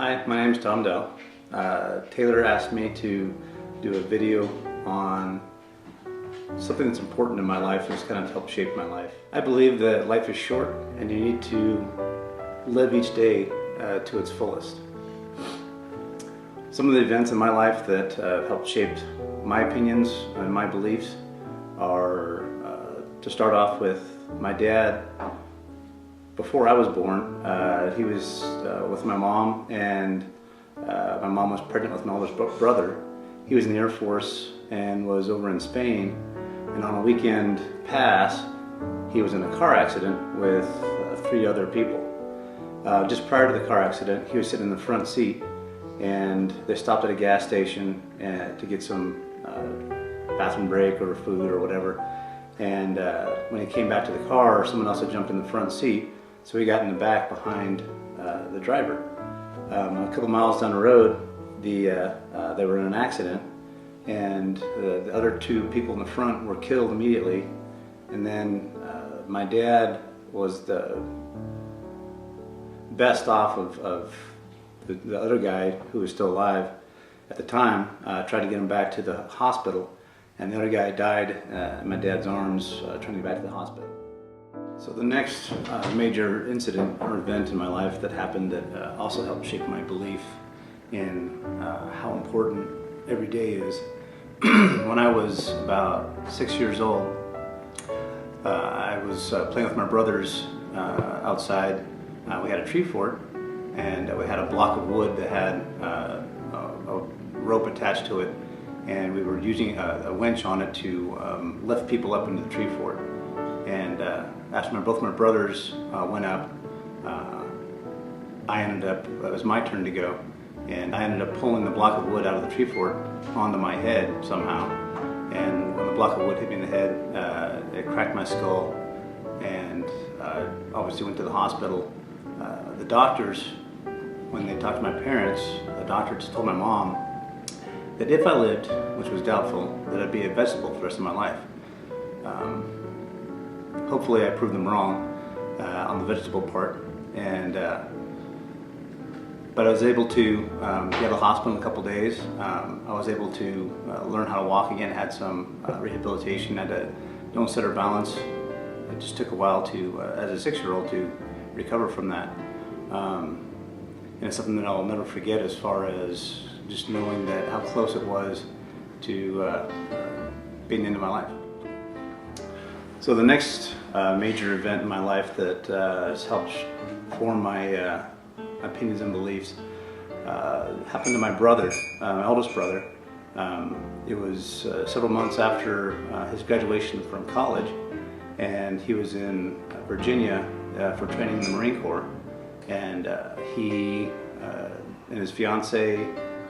Hi, my name is Dell. Taylor asked me to do a video on something that's important in my life that's kind of helped shape my life. I believe that life is short and you need to live each day to its fullest. Some of the events in my life that helped shape my opinions and my beliefs are, to start off with, my dad. Before I was born, he was with my mom, and my mom was pregnant with my oldest brother. He was in the Air Force and was over in Spain, and on a weekend pass, he was in a car accident with 3 other people. Just prior to the car accident, he was sitting in the front seat, and they stopped at a gas station to get some bathroom break or food or whatever. And when he came back to the car, someone else had jumped in the front seat, so he got in the back behind the driver. A couple miles down the road, they were in an accident, and the other 2 people in the front were killed immediately. And then my dad was the best off of the other guy who was still alive at the time. Tried to get him back to the hospital, and the other guy died in my dad's arms trying to get back to the hospital. So the next major incident or event in my life that happened that also helped shape my belief in how important every day is. When I was about 6 years old, I was playing with my brothers outside. We had a tree fort, and we had a block of wood that had a rope attached to it, and we were using a winch on it to lift people up into the tree fort. And after both my brothers went up, it was my turn to go, and I ended up pulling the block of wood out of the tree fort onto my head somehow. And when the block of wood hit me in the head, it cracked my skull, and obviously went to the hospital. The doctors, when they talked to my parents, the doctors told my mom that if I lived, which was doubtful, that I'd be a vegetable for the rest of my life. Hopefully I proved them wrong on the vegetable part, and but I was able to get out of the hospital in a couple days. I was able to learn how to walk again, had some rehabilitation, had to don't set or balance. It just took a while to, as a 6-year-old, to recover from that. And it's something that I'll never forget, as far as just knowing that how close it was to being into my life. So the next major event in my life that has helped form my opinions and beliefs happened to my brother, my oldest brother. It was several months after his graduation from college, and he was in Virginia for training in the Marine Corps. And he and his fiance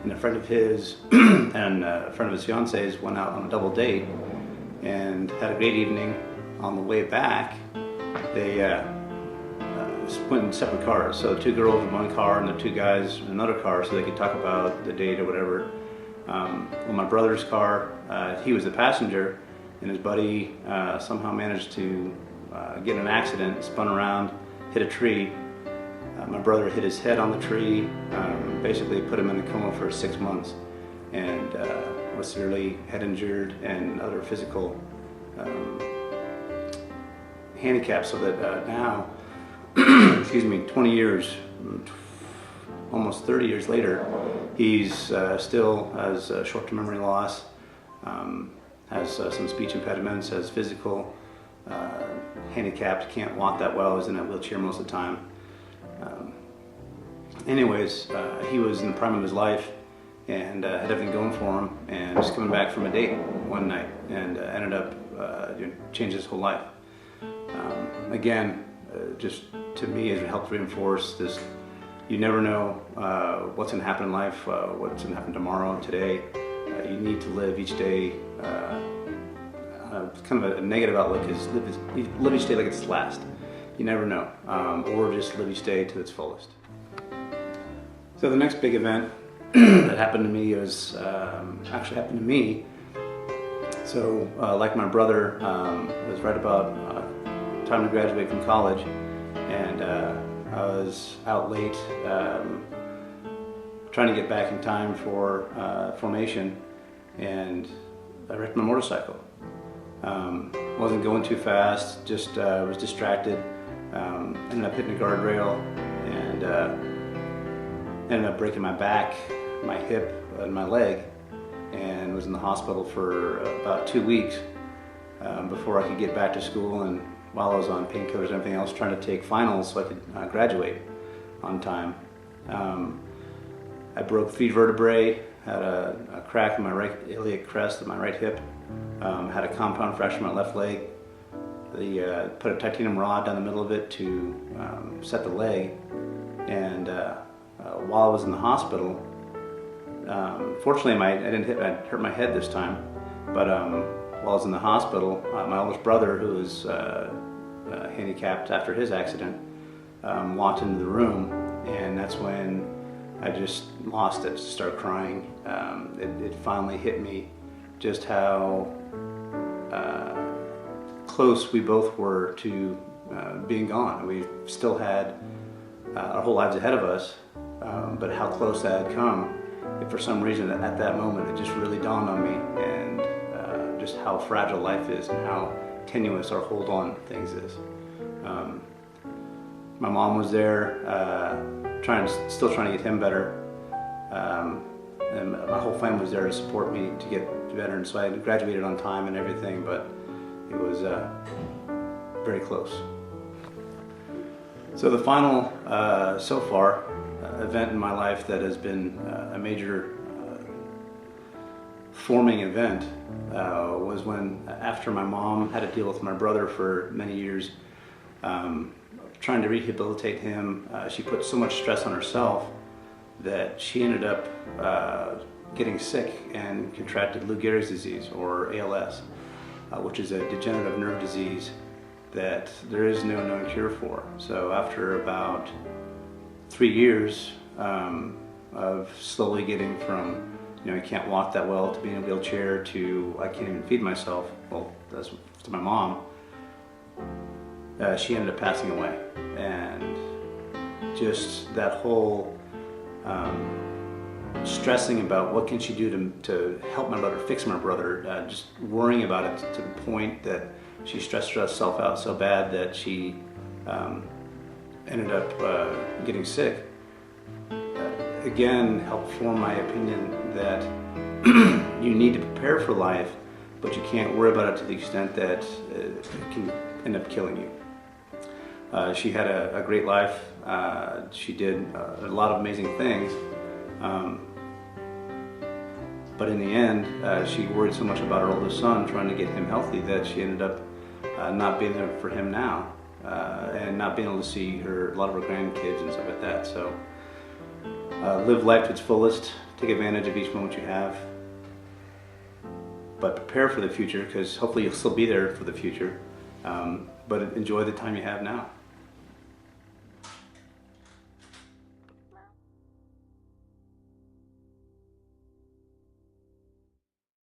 and a friend of his and a friend of his fiance's went out on a double date and had a great evening. On the way back, they went in separate cars. So the 2 girls in one car and the 2 guys in another car, so they could talk about the date or whatever. Well, my brother's car, he was the passenger, and his buddy somehow managed to get in an accident, spun around, hit a tree. My brother hit his head on the tree, basically put him in a coma for 6 months, and was severely head injured and other physical handicaps, so that now, excuse me, 20 years, almost 30 years later, he's still has short-term memory loss, has some speech impediments, has physical handicaps, can't walk that well, is in a wheelchair most of the time. Anyways, he was in the prime of his life and had everything going for him, and just coming back from a date one night, and ended up changed his whole life. Again, just to me, it helped reinforce this: you never know what's going to happen in life, what's going to happen tomorrow, today. You need to live each day. Kind of a negative outlook is live each day like it's last. You never know, or just live each day to its fullest. So the next big event that happened to me was actually happened to me. So like my brother, it was right about time to graduate from college, and I was out late trying to get back in time for formation, and I wrecked my motorcycle. Wasn't going too fast, just was distracted. Ended up hitting a guardrail and ended up breaking my back, my hip, and my leg, and was in the hospital for about 2 weeks before I could get back to school, and while I was on painkillers and everything else, trying to take finals so I could graduate on time. I broke 3 vertebrae, had a crack in my right iliac crest of my right hip, had a compound fracture in my left leg. They put a titanium rod down the middle of it to set the leg, and while I was in the hospital, fortunately I hurt my head this time, but while I was in the hospital, my oldest brother, who was handicapped after his accident, walked into the room, and that's when I just lost it, started crying. It finally hit me just how close we both were to being gone. We still had our whole lives ahead of us, but how close that had come. For some reason, at that moment, it just really dawned on me, and just how fragile life is and how tenuous our hold on things is. My mom was there, still trying to get him better, and my whole family was there to support me to get better. And so I graduated on time and everything, but it was very close. So the final, so far, event in my life that has been a major forming event was when, after my mom had to deal with my brother for many years, trying to rehabilitate him, she put so much stress on herself that she ended up getting sick and contracted Lou Gehrig's disease, or ALS, which is a degenerative nerve disease that there is no known cure for. So after about 3 years of slowly getting from, I can't walk that well, to being in a wheelchair, to I can't even feed myself, well, that's to my mom, she ended up passing away. And just that whole stressing about what can she do to help my brother, fix my brother, just worrying about it to the point that she stressed herself out so bad that she ended up getting sick. Again, helped form my opinion that you need to prepare for life, but you can't worry about it to the extent that it can end up killing you. She had a great life. She did a lot of amazing things. But in the end, she worried so much about her oldest son, trying to get him healthy, that she ended up not being there for him now, and not being able to see a lot of her grandkids and stuff like that. So live life to its fullest, take advantage of each moment you have, but prepare for the future, because hopefully you'll still be there for the future, but enjoy the time you have now.